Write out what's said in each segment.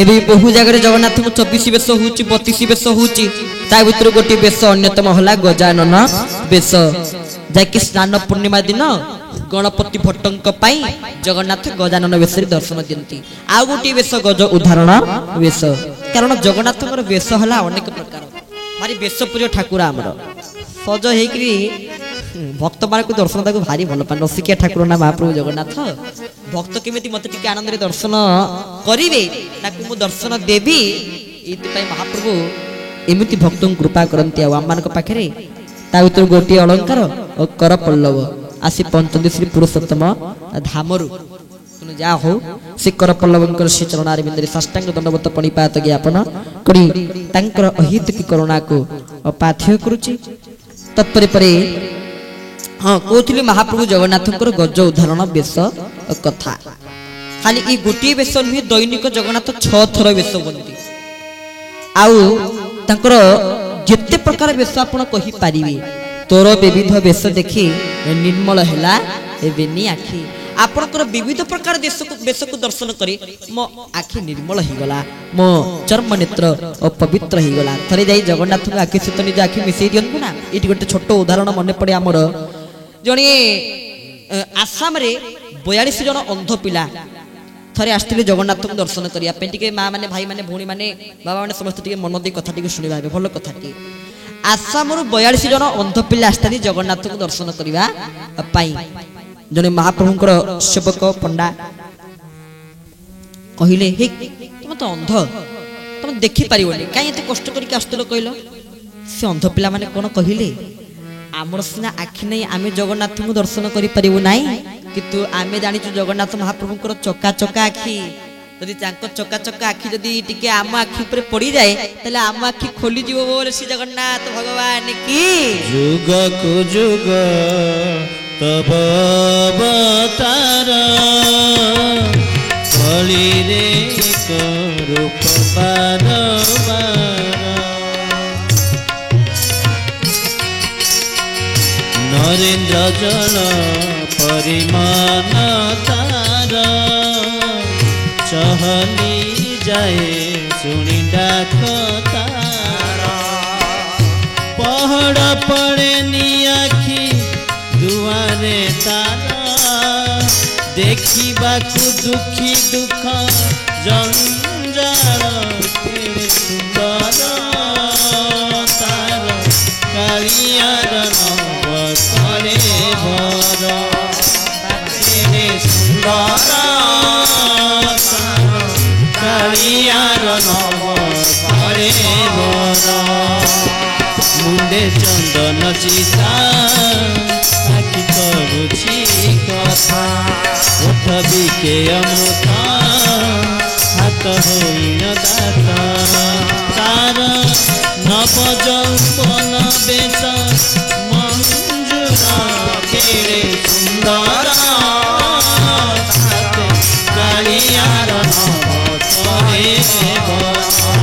एबे बहु जगह जगन्नाथ को 24 बेश होउची 32 बेश होउची ता भीतर गोटी बेश अन्यतम होला गजानन बेश जाकि स्नान पूर्णिमा दिन गणपति भट्टंक पाई जगन्नाथ गजानन बेश दर्शन दियंती आ गोटी बेश गज उदाहरण बेश कारण जगन्नाथ बेश होला अनेक प्रकार भारी बेश प्रिय ठाकुर आमर सज हेकरी भक्त मान को दर्शन ताको भारी भल पान रसिकिया ठाकुर ना महाप्रभु जगन्नाथ भक्त केमिति मते टिके आनंद रे दर्शन करिवे ताकू मु दर्शन देवी एति पई महाप्रभु एमिति भक्तों कृपा करंती आ आमान को पाखरे ता भीतर गोटी अलंकार और कर पल्लव आसी पंचदी श्री पुरुषोत्तम धामरु तुम जा हो से कर पल्लवंकर श्री चरणार बिंदरे साष्टांग दंडवत पणिपात ज्ञापन करी तांकर अहित की करुणा को पाथ्य करूची तत्परे परे हाँ कहते महाप्रभु जगन्नाथ गज उदाहरण बेश कथा खाली ये गोटे बेश नुहे दैनिक जगन्नाथ 6 थर बेश बनती आउ तांकर जेते प्रकार बेश आपण कहि पारिबे तोर विविध बेश देखि निर्मल हैला एबेनी आखि आपणकर विविध प्रकार बेश को दर्शन करी मो आखि निर्मल ही गला मो चर्म नेत्र पवित्र ही गला थरे जाई जगन्नाथ को आखि सहित निज आखि मिसई दियंतु ना एटी गोटे छोट उदाहरण मन पड़े आमर जणे आसाम रे 42 जन अंध पिला थरे आस्थिले जगन्नाथ को दर्शन करिया पे टिके मां माने भाई माने भौणी माने बाबा माने समस्त टिके मन दे कथा टिके सुनिबा भल कथा टी आसाम रु 42 जन अंध पिला आस्थिले जगन्नाथ को दर्शन करिवा पाई जने महाप्रभुकर सेवक पंडा कहिले हे तुम तो अंध तुम देखि पारिबोनी काई एते कष्ट करिके आस्तलो कहिलो से अंध पिला माने कोन कहिले आमर सिना आखि नहीं आमे जगन्नाथ को दर्शन करि परिबु नाही किंतु आमे जानि छु जगन्नाथ महाप्रभुकर चका चका आखि यदि तांको चका चका आखि यदि टिके आम आखि ऊपर पड़ी जाए तले आम आखि खोली जीवो बोले श्री जगन्नाथ भगवान की जुग को जुग तब अवतार कली रे रूप नरेन्द्र जल परिमान तार चहली जाए सुनी डाक तार पहाड़ पड़े नी आखि दुआरे तार देखा दुखी दुख जंजाल सुंदर तार कालियार नवतरे भर सुंदर कालियार नवतरे भर मुंडे चंदन चिता आखि करुछि कथा ओठ बिके अमृता हाथ होइन दाता तार नव जौवन बेच मंजुरा केरे सुंदर कालियार नवतरे भर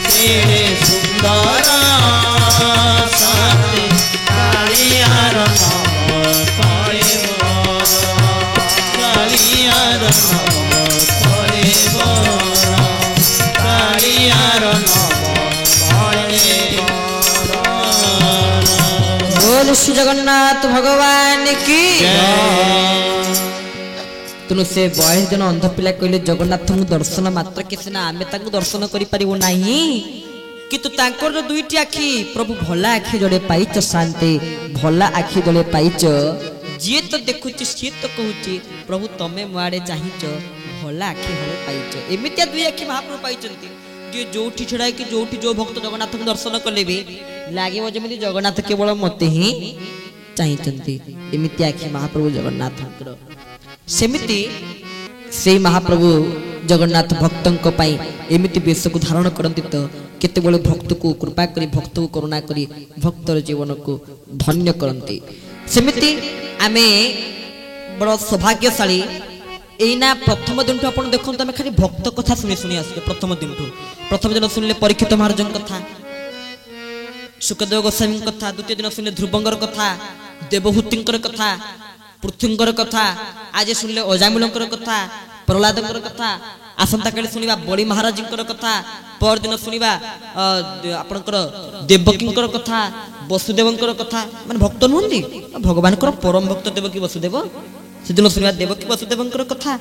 केरे सुंदर कालियार नवतरे भर कालियार नवतरे भर कालियार नवतरे बोल श्री जगन्नाथ भगवान की तुनु से 22 जन अंध पिला कहले जगन्नाथ को दर्शन मात्र के सिना आमे ताको दर्शन करि परिबो नाही किंतु तांकर जो दुईटी आखि प्रभु भला आखि जोड़े पाइच शांति भला आखि जोड़े पाइच जी तो देखुची सी तो कहूची प्रभु तमे मुआड़े चाहिच भला आखि हले पाइच एमितिया दुई आखि महाप्रभु पाइचंती जे जोठी छड़ाई कि जोठी जो भक्त जगन्नाथ को दर्शन कले भी लागिवो जेमिति जगन्नाथ केवल मते ही चाहिचंती एमिति आखि महाप्रभु जगन्नाथकर सेमिति से महाप्रभु जगन्नाथ भक्तों पाई एमिति वेश को धारण करती तो केते बळे भक्त को कृपा करी भक्त को करुणा करी भक्तर जीवन को धन्य करती सेमिति आमे बड़ सौभाग्यशाली एना प्रथम दिन ठू आपण देखो आम खाली भक्त कथा शुणी शुणी आस प्रथम दिन ठू प्रथम दिन शुणिले परीक्षित महाराज कथा सुखदेव गोस्वामी कथा द्वितीय दिन शुणिले ध्रुवंगर कथा देवहूतिंकर कथा पृथ्वींकर कथा आज शुणिले अजामिलंकर कथा प्रहलादंकर कथा आसंता काली सुनिबा बड़ी महाराज कथा पर दिन सुनिबा आपनकर देवकींकर कथा वसुदेवंकर कथा माने भक्त नुहंती भगवान परम भक्त देवकी वसुदेव सेदिन सुनिबा देवकी वसुदेवंकर कथा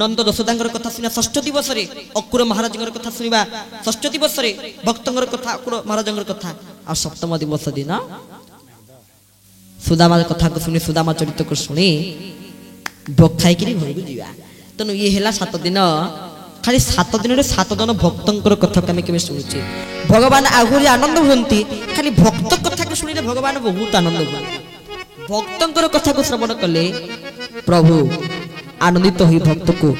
नंद दशोदांकर कथा सुनिबा षष्ठ दिवस रे अकुर महाराजंकर कथा सुनिबा षष्ठ दिवस रे भक्तंकर कथा अकुर महाराजंकर कथा आ सप्तम दिवस दिन सुदामा कथा को सुनी सुदामा चरित्र को सुनी भक्ताई कि घर को जीवा तेणु ये है 7 दिन खाली 7 दिन 7 जन भक्तंकर कथा आम के शुणुचे भगवान आहुरी आनंद हुंती खाली भक्त कथा को शुणिले भगवान बहुत आनंद हुआ भक्तंकर कथा को श्रवण कले प्रभु आनंदित हुई भक्त को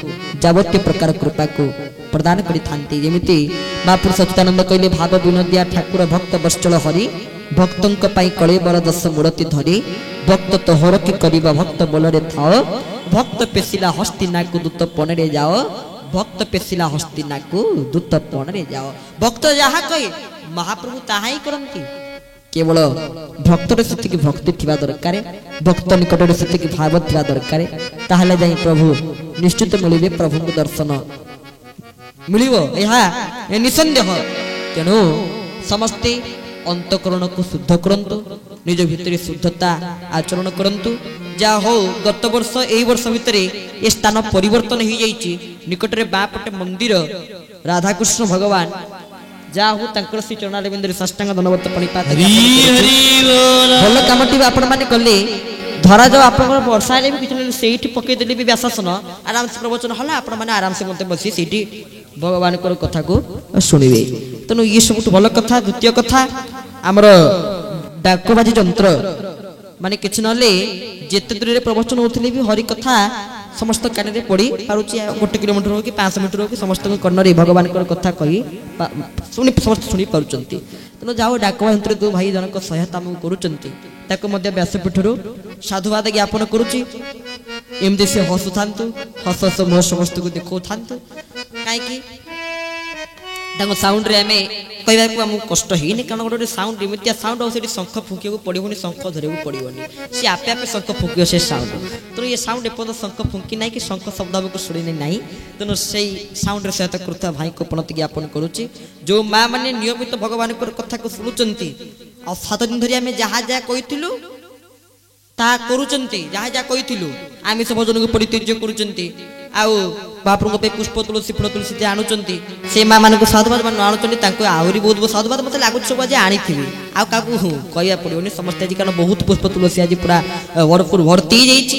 जावत्य प्रकार कृपा को प्रदान करि थांती जेमिति महापुरुष सच्चिदानंद कहले भाव विनोदिया ठाकुर भक्त बश्चल हरि भक्तंक पाई कलेबर दश मूर्ति धरी भक्त तोहर की करिबा भक्त बोलरे थाओ भक्त पेशिला हस्तिना को दूत पणरे जाओ भक्त पेशिला हस्तिना को दूत पणरे जाओ भक्त जहा कहे महाप्रभु ताहा ही करंती केवल भक्तर सेति की भक्ति थिबा दरकार भक्त निकट रे सेति की भाव थिबा दरकार ताहले जाई प्रभु निश्चित मिलिबे प्रभु को दर्शन मिलिबो एहा निसंदेह तेनु समस्ते अंतकरण को शुद्ध करंतु निज भितर शुद्धता आचरण करंतु जा हो गत वर्ष एई वर्ष भितर ए स्थान परिवर्तन हो जाइछि निकट रे बापटे मंदिर राधा कृष्ण भगवान जा हो तंकर श्री चरणारविंद रे साष्टांग धन्यवाद प्रणिपात भल कामटी आपण माने कले धरा जो आपण वर्षा रे भी किछ सेठी पके देले भी व्यासन आराम से प्रवचन हला आपण माने आराम से मते बसी सेठी भगवान को कथा को सुनिबे तनु ये सब भल कथा द्वितीय कथा आमर डाकबाजी यंत्र माने किछ नले जेते दूर रे प्रवचन होथिले भी हरि कथा समस्त कान रे पड़ी पारुची 1 किलोमीटर हो कि 500 मीटर हो कि समस्त कर्ण रे भगवान को कथा कही सुनि समस्त सुनि पारुचंती तनु जाओ डाकबा यंत्र दो भाई जनक सहायता हम करूचंती ताको मध्य व्यासपीठरू साधुवाद ज्ञापन करूची एमदे से हसुथांतु हस हस मोह समस्त को देखो थांतु काई की ताको साउंड रे हमें कहबा को हम कष्ट हेनी कारण गोटे साउंड एमितिया साउंड और सेठी शंख फुकियो को पड़िबोनी शंख धरेबो पड़िबोनी से आपे आपे शंख फुकियो से साउंड तो ये साउंड एपद शंख फुंकी नाही कि शंख शब्द को सुनी नाही तनो सेई साउंड रे सहित कृता भाई को पणत ज्ञापन करूची जो मां माने नियमित भगवान को कथा को सुनुचंती आ 7 दिन धरि हमें जहा जा कहिथिलु ता करूचंती जहा जा कहिथिलु आमी सब भजन को परित्यज्य करूचंती आउ बाप्रभु पे पुष्प तुलसी फूल तुलसी जे आणुचंती से मां मान को साधुवाद मान आणुचंती तांको आहुरी बहुत बहुत साधुवाद मते लागु सब जे आनीथिबी आ काकू कहया पड़ियोनी समस्त आज कारण बहुत पुष्प तुलसी आज पूरा वरपुर भर्ती जाईची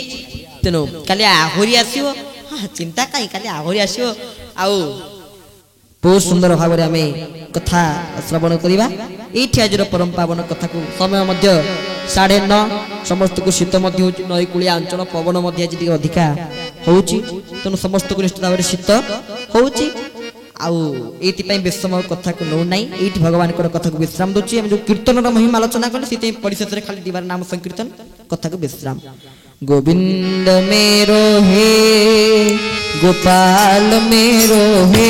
तेनो काली आहुरी आसीओ चिंता काई काली आहुरी आसीओ आउ बहुत सुंदर भाव रे हमें कथा श्रवण करिबा एठी आजर परम पावन कथा को समय मध्य 9:30 समस्त को शीत मध्य होची नई कुलिया अंचल पवन मध्य आज अधिका होची तनु समस्त को निष्ठा भाव शीत होची आउ एति पई बेसम कथा को नो नाही एठी भगवान को कथा को विश्राम दोची हम जो कीर्तन र महिमा आलोचना करले सिते परिषद रे खाली दीवार नाम संकीर्तन कथा को विश्राम गोविंद मेरो हे गोपाल मेरो हे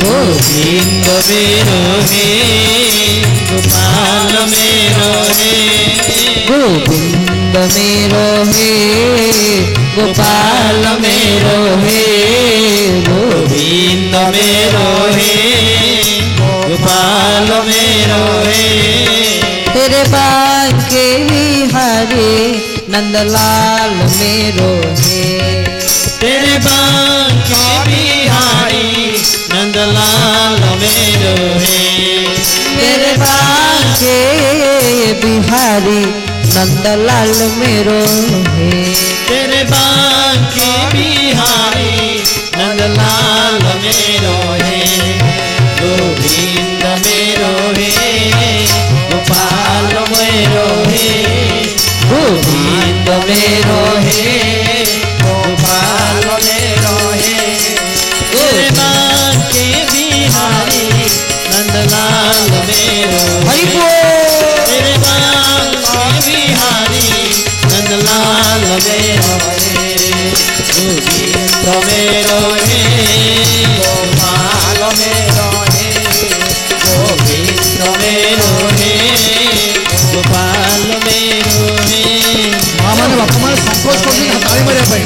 गोविंद मेरो हे गोपाल मेरो हे गोविंद मेरो हे गोपाल मेरो हे गोविंद मेरो हे गोपाल मेरो हे तेरे बांके बिहारी नंदलाल मेरो हे तेरे बांके बिहारी नंदलाल मेरो हे मेरे बांके बिहारी नंदलाल मेरो हे तेरे बांके बिहारी नंदलाल मेरो हे गोविंद मेरो हे गोपाल मेरो हे गोविंद मेरो हे गोपाल मेरो हे तेरे बांके बिहारी नंदलाल मेरो हरि बोल तेरे बांके बिहारी नंदलाल मेरो हे गोविंद मेरो हे गोपाल मेरो हे गोविंद मेरो हे गोपाल मेरो हे मामा ने बापा माने संकोच कर दी ताली मारे भाई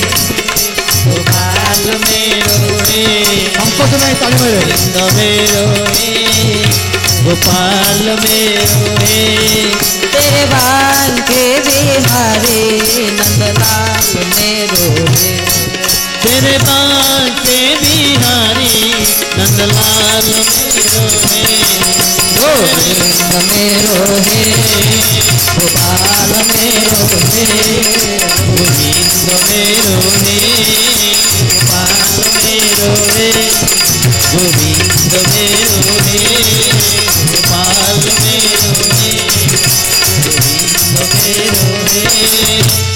गोपाल मेरो हे गोविंद मेरो हे गोपाल मेरो हे तेरे बांके बिहारी नंदलाल मेरो हे तेरे बांके बिहारी नंदलाल मेरो हे गोविंद मेरो हे गोपाल मेरो हे गोविंद मेरो हे गोपाल मेरो हे गोविंद मेरो हे गोपाल मेरो हे गोविंद मेरो हे